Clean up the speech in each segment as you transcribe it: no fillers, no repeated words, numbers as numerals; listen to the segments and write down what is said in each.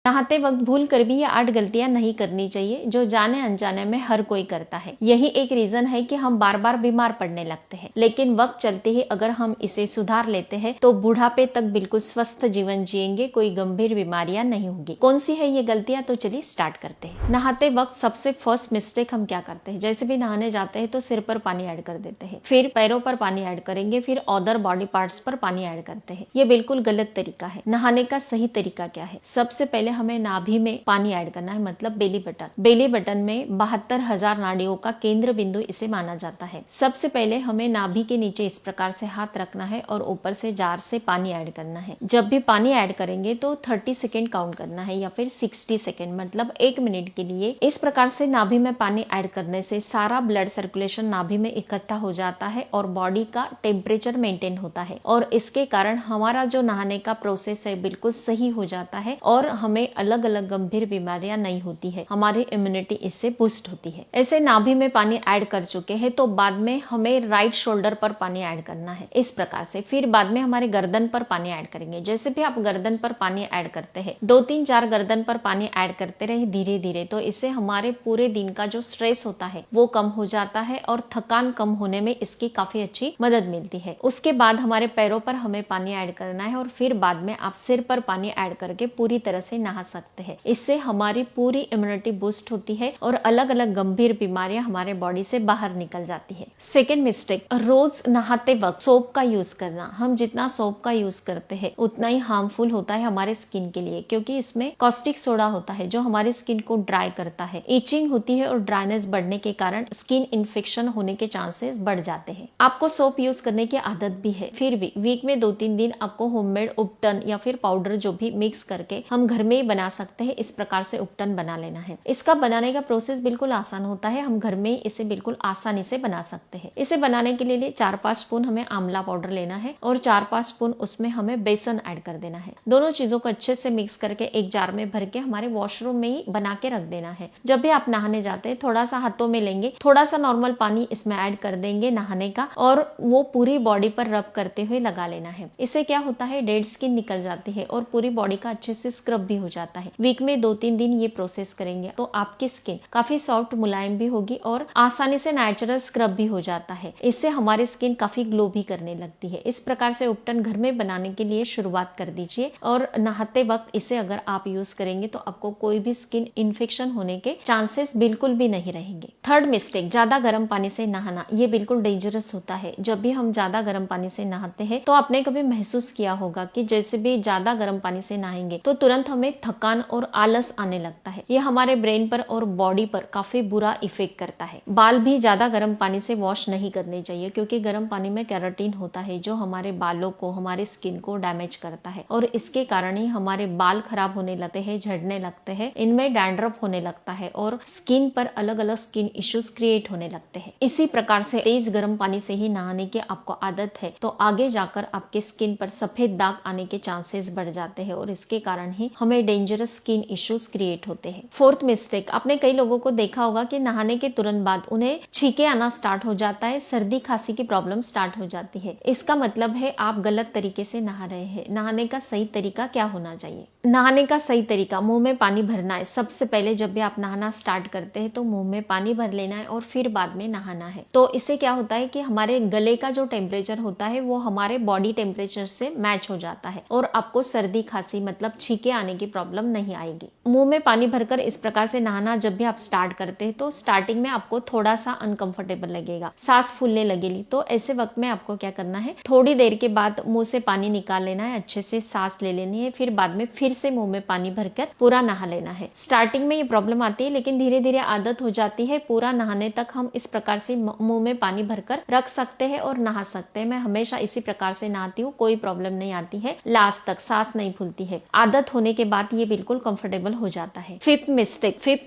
नहाते वक्त भूल कर भी ये 8 गलतियां नहीं करनी चाहिए जो जाने अनजाने में हर कोई करता है। यही एक रीजन है कि हम बार बार बीमार पड़ने लगते हैं, लेकिन वक्त चलते ही अगर हम इसे सुधार लेते हैं तो बुढ़ापे तक बिल्कुल स्वस्थ जीवन जिएंगे, कोई गंभीर बीमारियां नहीं होगी। कौन सी है ये गलतियां, तो चलिए स्टार्ट करते हैं। नहाते वक्त सबसे फर्स्ट मिस्टेक हम क्या करते हैं, जैसे भी नहाने जाते हैं तो सिर पर पानी ऐड कर देते हैं, फिर पैरों पर पानी ऐड करेंगे, फिर अदर बॉडी पार्ट्स पर पानी ऐड करते हैं। ये बिल्कुल गलत तरीका है। नहाने का सही तरीका क्या है? सबसे पहले हमें नाभि में पानी ऐड करना है, मतलब बेली बटन। बेली बटन में 72,000 नाड़ियों का केंद्र बिंदु इसे माना जाता है। सबसे पहले हमें नाभि के नीचे इस प्रकार से हाथ रखना है और ऊपर से जार से पानी ऐड करना है। जब भी पानी ऐड करेंगे तो 30 सेकेंड काउंट करना है या फिर 60 सेकेंड, मतलब 1 मिनट के लिए। इस प्रकार से नाभि में पानी ऐड करने से सारा ब्लड सर्कुलेशन नाभि में इकट्ठा हो जाता है और बॉडी का टेम्परेचर मेंटेन होता है, और इसके कारण हमारा जो नहाने का प्रोसेस है बिल्कुल सही हो जाता है और हमें अलग अलग गंभीर बीमारियां नहीं होती है। हमारी इम्यूनिटी इससे बूस्ट होती है। ऐसे नाभि में पानी ऐड कर चुके हैं तो बाद में हमें राइट शोल्डर पर पानी ऐड करना है, इस प्रकार से। फिर बाद में हमारे गर्दन पर पानी ऐड करेंगे। जैसे भी आप गर्दन पर पानी ऐड करते हैं, 2-3-4 गर्दन पर पानी ऐड करते रहे धीरे धीरे, तो इससे हमारे पूरे दिन का जो स्ट्रेस होता है वो कम हो जाता है और थकान कम होने में इसकी काफी अच्छी मदद मिलती है। उसके बाद हमारे पैरों पर हमें पानी ऐड करना है और फिर बाद में आप सिर पर पानी ऐड करके पूरी तरह से नहा सकते हैं। इससे हमारी पूरी इम्यूनिटी बूस्ट होती है और अलग अलग गंभीर बीमारियां हमारे बॉडी से बाहर निकल जाती है। सेकेंड मिस्टेक, रोज नहाते वक्त सोप का यूज करना। हम जितना सोप का यूज करते हैं उतना ही हार्मफुल होता है हमारे स्किन के लिए, क्योंकि इसमें कॉस्टिक सोडा होता है जो हमारी स्किन को ड्राई करता है। इचिंग होती है और ड्राइनेस बढ़ने के कारण स्किन इन्फेक्शन होने के चांसेस बढ़ जाते हैं। आपको सोप यूज करने की आदत भी है, फिर भी वीक में 2-3 दिन आपको होममेड उपटन या फिर पाउडर जो भी मिक्स करके हम घर में ही बना सकते हैं, इस प्रकार से उपटन बना लेना है। इसका बनाने का प्रोसेस बिल्कुल आसान होता है, हम घर में ही इसे बिल्कुल आसानी से बना सकते हैं। इसे बनाने के लिए 4-5 स्पून हमें आंवला पाउडर लेना है और 4-5 स्पून उसमें हमें बेसन ऐड कर देना है। दोनों चीजों को अच्छे से मिक्स करके एक जार में भर के हमारे वॉशरूम में ही बना के रख देना है। जब भी आप नहाने जाते हैं थोड़ा सा हाथों में लेंगे, थोड़ा सा नॉर्मल पानी इसमें ऐड कर देंगे नहाने का, और वो पूरी बॉडी पर रब करते हुए लगा लेना है। इससे क्या होता है, डेड स्किन निकल जाती है और पूरी बॉडी का अच्छे से स्क्रब भी हो जाता है। वीक में 2-3 दिन ये प्रोसेस करेंगे तो आपकी स्किन काफी सॉफ्ट मुलायम भी होगी और आसानी से नेचुरल स्क्रब भी हो जाता है। इससे हमारी स्किन काफी ग्लो भी करने लगती है। इस प्रकार से उपटन घर में बनाने के लिए शुरुआत कर दीजिए और नहाते वक्त इसे अगर आप यूज करेंगे तो आपको कोई भी स्किन इन्फेक्शन होने के चांसेस बिल्कुल भी नहीं रहेंगे। थर्ड मिस्टेक, ज्यादा गर्म पानी से नहाना। ये बिल्कुल डेंजरस होता है। जब भी हम ज्यादा गर्म पानी से नहाते हैं तो आपने कभी महसूस किया होगा कि जैसे भी ज्यादा गर्म पानी से नहाएंगे तो तुरंत हमें थकान और आलस आने लगता है। ये हमारे ब्रेन पर और बॉडी पर काफी बुरा इफेक्ट करता है। बाल भी ज्यादा गर्म पानी से वॉश नहीं करने चाहिए, क्योंकि गर्म पानी में केराटिन होता है जो हमारे बालों को, हमारे स्किन को डैमेज करता है और इसके कारण ही हमारे बाल खराब होने लगते हैं, झड़ने लगते हैं, इनमें डैंड्रफ होने लगता है और स्किन पर अलग अलग स्किन इश्यूज क्रिएट होने लगते हैं। इसी प्रकार से तेज गर्म पानी से ही नहाने की आपको आदत है तो आगे जाकर आपके स्किन पर सफेद दाग आने के चांसेस बढ़ जाते हैं और इसके कारण ही हमें डेंजरस स्किन इश्यूज क्रिएट होते हैं। फोर्थ मिस्टेक, आपने कई लोगों को देखा होगा कि नहाने के तुरंत बाद उन्हें छींके आना स्टार्ट हो जाता है, सर्दी खांसी की प्रॉब्लम स्टार्ट हो जाती है। इसका मतलब है आप गलत तरीके से नहा रहे हैं। नहाने का सही तरीका क्या होना चाहिए? नहाने का सही तरीका, मुंह में पानी भरना है। सबसे पहले जब भी आप नहाना स्टार्ट करते हैं तो मुंह में पानी भर लेना है और फिर बाद में नहाना है। तो इससे क्या होता है कि हमारे गले का जो टेम्परेचर होता है वो हमारे बॉडी टेम्परेचर से मैच हो जाता है और आपको सर्दी खांसी मतलब छींके आने की प्रॉब्लम नहीं आएगी। मुंह में पानी भरकर इस प्रकार से नहाना जब भी आप स्टार्ट करते हैं तो स्टार्टिंग में आपको थोड़ा सा अनकंफर्टेबल लगेगा, सांस फूलने लगेगी। तो ऐसे वक्त में आपको क्या करना है, थोड़ी देर के बाद मुंह से पानी निकाल लेना है, अच्छे से सांस ले लेनी है, फिर बाद में फिर से मुंह में पानी भरकर पूरा नहा लेना है। स्टार्टिंग में ये प्रॉब्लम आती है लेकिन धीरे धीरे आदत हो जाती है। पूरा नहाने तक हम इस प्रकार से मुंह में पानी भरकर रख सकते हैं और नहा सकते हैं। मैं हमेशा इसी प्रकार से नहाती हूँ, कोई प्रॉब्लम नहीं आती है, लास्ट तक सांस नहीं फूलती है। आदत होने के बाद ये बिल्कुल कंफर्टेबल हो जाता है। फिफ्थ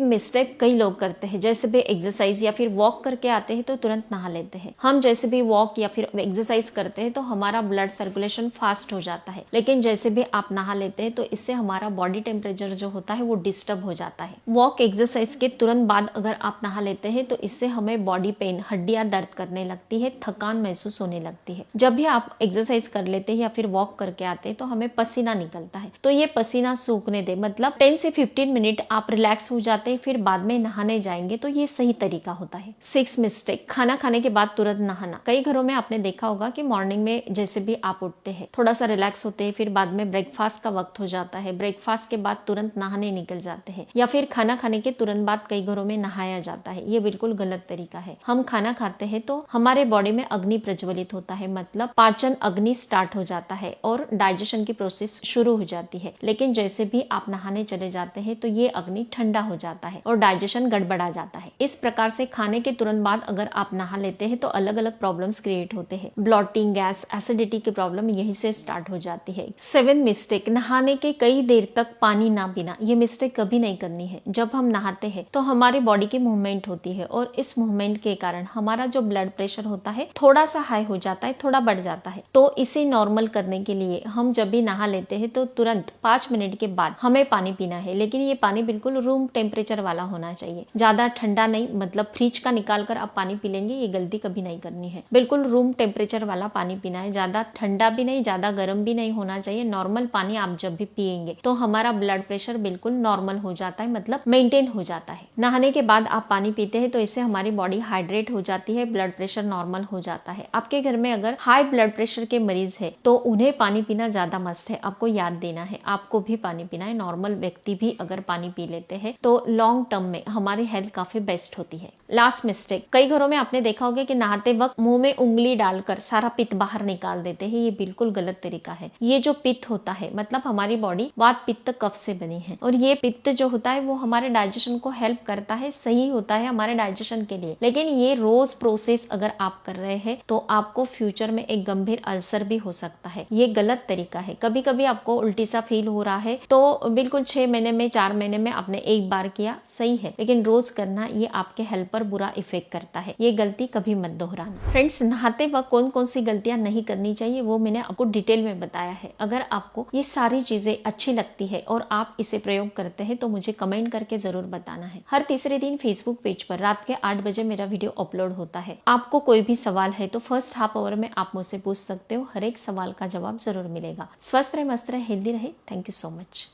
मिस्टेक कई लोग करते हैं, जैसे भी एक्सरसाइज या फिर वॉक करके आते हैं तो तुरंत नहा लेते हैं। हम जैसे भी वॉक या फिर एक्सरसाइज करते हैं तो हमारा ब्लड सर्कुलेशन फास्ट हो जाता है, लेकिन जैसे भी आप नहा लेते हैं तो इससे हमारा बॉडी टेम्परेचर जो होता है वो डिस्टर्ब हो जाता है। वॉक एक्सरसाइज के तुरंत बाद अगर आप नहा लेते हैं तो इससे हमें बॉडी पेन, हड्डियां दर्द करने लगती है, थकान महसूस होने लगती है। जब भी आप एक्सरसाइज कर लेते हैं या फिर वॉक करके आते हैं तो हमें पसीना निकलता है, तो ये पसीना सूख रुकने दे, मतलब 10 से 15 मिनट आप रिलैक्स हो जाते हैं, फिर बाद में नहाने जाएंगे तो ये सही तरीका होता है। 6 मिस्टेक, खाना खाने के बाद तुरंत नहाना। कई घरों में आपने देखा होगा कि मॉर्निंग में जैसे भी आप उठते हैं, थोड़ा सा रिलैक्स होते हैं, फिर बाद में ब्रेकफास्ट का वक्त हो जाता है, ब्रेकफास्ट के बाद तुरंत नहाने निकल जाते हैं, या फिर खाना खाने के तुरंत बाद कई घरों में नहाया जाता है। ये बिल्कुल गलत तरीका है। हम खाना खाते हैं तो हमारे बॉडी में अग्नि प्रज्वलित होता है, मतलब पाचन अग्नि स्टार्ट हो जाता है और डाइजेशन की प्रोसेस शुरू हो जाती है। लेकिन जैसे भी आप नहाने चले जाते हैं तो ये अग्नि ठंडा हो जाता है और डाइजेशन गड़बड़ा जाता है। इस प्रकार से खाने के तुरंत बाद अगर आप नहा लेते हैं तो अलग अलग प्रॉब्लम्स क्रिएट होते हैं। ब्लॉटिंग, गैस, एसिडिटी की प्रॉब्लम यहीं से स्टार्ट हो जाती है। 7 मिस्टेक, नहाने के कई देर तक पानी ना पीना। ये मिस्टेक कभी नहीं करनी है। जब हम नहाते हैं तो हमारी बॉडी की मूवमेंट होती है और इस मूवमेंट के कारण हमारा जो ब्लड प्रेशर होता है थोड़ा सा हाई हो जाता है, थोड़ा बढ़ जाता है। तो इसे नॉर्मल करने के लिए हम जब भी नहा लेते हैं तो तुरंत 5 मिनट के बाद हमें पानी पीना है, लेकिन ये पानी बिल्कुल रूम टेम्परेचर वाला होना चाहिए, ज्यादा ठंडा नहीं, मतलब फ्रिज का निकाल कर आप पानी पी लेंगे, ये गलती कभी नहीं करनी है। बिल्कुल रूम टेम्परेचर वाला पानी पीना है, ज्यादा ठंडा भी नहीं, ज्यादा गर्म भी नहीं होना चाहिए। नॉर्मल पानी आप जब भी पिएंगे तो हमारा ब्लड प्रेशर बिल्कुल नॉर्मल हो जाता है, मतलब मेंटेन हो जाता है। नहाने के बाद आप पानी पीते हैं तो इससे हमारी बॉडी हाइड्रेट हो जाती है, ब्लड प्रेशर नॉर्मल हो जाता है। आपके घर में अगर हाई ब्लड प्रेशर के मरीज है तो उन्हें पानी पीना ज्यादा मस्ट है, आपको याद देना है, आपको भी पानी पीना है। नॉर्मल व्यक्ति भी अगर पानी पी लेते हैं तो लॉन्ग टर्म में हमारी हेल्थ काफी बेस्ट होती है। लास्ट मिस्टेक, कई घरों में आपने देखा होगा कि नहाते वक्त मुंह में उंगली डालकर सारा पित्त बाहर निकाल देते हैं। ये बिल्कुल गलत तरीका है। ये जो पित्त होता है, मतलब हमारी बॉडी वात पित्त कफ से बनी है और ये पित्त जो होता है वो हमारे डाइजेशन को हेल्प करता है, सही होता है हमारे डाइजेशन के लिए। लेकिन ये रोज प्रोसेस अगर आप कर रहे हैं तो आपको फ्यूचर में एक गंभीर अल्सर भी हो सकता है। ये गलत तरीका है। कभी कभी आपको उल्टी सा फील हो रहा है तो बिल्कुल 6 महीने में, 4 महीने में आपने एक बार किया, सही है, लेकिन रोज करना ये आपके हेल्थ पर बुरा इफेक्ट करता है। ये गलती कभी मत दोहराना। फ्रेंड्स, नहाते वक्त कौन कौन सी गलतियां नहीं करनी चाहिए वो मैंने आपको डिटेल में बताया है। अगर आपको ये सारी चीजें अच्छी लगती है और आप इसे प्रयोग करते हैं तो मुझे कमेंट करके जरूर बताना है। हर तीसरे दिन फेसबुक पेज पर रात के 8 बजे मेरा वीडियो अपलोड होता है। आपको कोई भी सवाल है तो फर्स्ट हाफ आवर में आप मुझसे पूछ सकते हो। हर एक सवाल का जवाब जरूर मिलेगा। स्वस्थ रहे, मस्त रहे, हेल्दी रहे। Thank you so much.